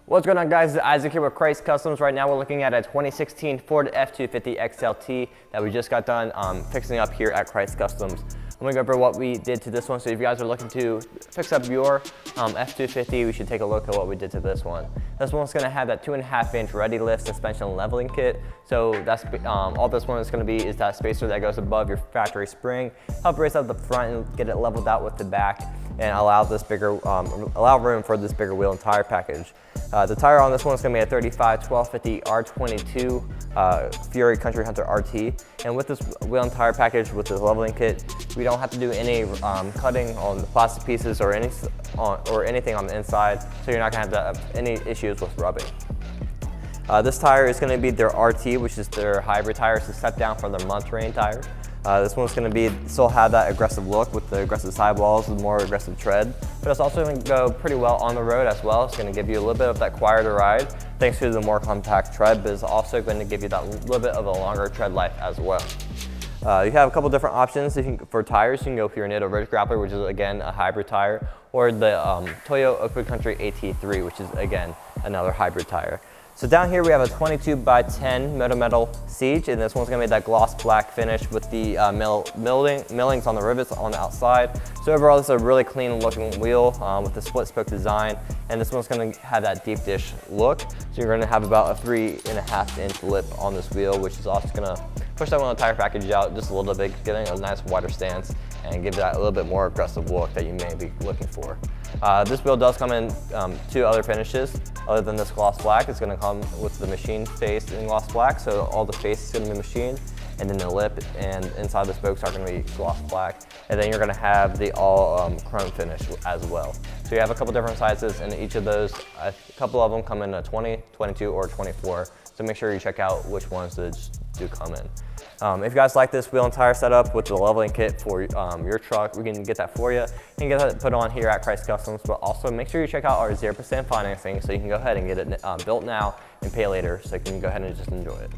What's going on, guys? It's Isaac here with KRETZ Customs. Right now we're looking at a 2016 Ford F-250 XLT that we just got done fixing up here at KRETZ Customs. I'm going to go over what we did to this one. So if you guys are looking to fix up your F-250, we should take a look at what we did to this one. This one's going to have that 2.5-inch ReadyLIFT suspension leveling kit. So that's all this one is going to be is that spacer that goes above your factory spring, help raise up the front and get it leveled out with the back, and allow room for this bigger wheel and tire package. The tire on this one is going to be a 35-1250 R22 Fury Country Hunter RT. And with this wheel and tire package, with this leveling kit, we don't have to do any cutting on the plastic pieces or anything on the inside, so you're not going to have any issues with rubbing. This tire is going to be their RT, which is their hybrid tire. It's a step down from their month-rain tire. This one's going to still have that aggressive look with the aggressive sidewalls and more aggressive tread, but it's also going to go pretty well on the road as well. It's going to give you a little bit of that quieter ride thanks to the more compact tread, but it's also going to give you that little bit of a longer tread life as well. You have a couple different options for tires. You can go for your Nitto Ridge Grappler, which is again a hybrid tire, or the Toyo Oakwood Country AT3, which is again another hybrid tire. So down here we have a 22x10 Moto Metal Siege, and this one's gonna be that gloss black finish with the millings on the rivets on the outside. So overall, this is a really clean looking wheel with the split spoke design, and this one's gonna have that deep dish look. So you're gonna have about a 3.5-inch lip on this wheel, which is also gonna push that one tire package out just a little bit, giving it a nice wider stance and give that a little bit more aggressive look that you may be looking for. This wheel does come in two other finishes other than this gloss black. It's going to come with the machine face in gloss black, so all the face is going to be machined, and then the lip and inside the spokes are going to be gloss black, and then you're going to have the all chrome finish as well. So you have a couple different sizes, and each of those, a couple of them come in a 20, 22, or 24, so make sure you check out which ones do come in. If you guys like this wheel and tire setup with the leveling kit for your truck, we can get that for you and get that put on here at KRETZ Customs. But also make sure you check out our 0% financing, so you can go ahead and get it built now and pay later, so you can go ahead and just enjoy it.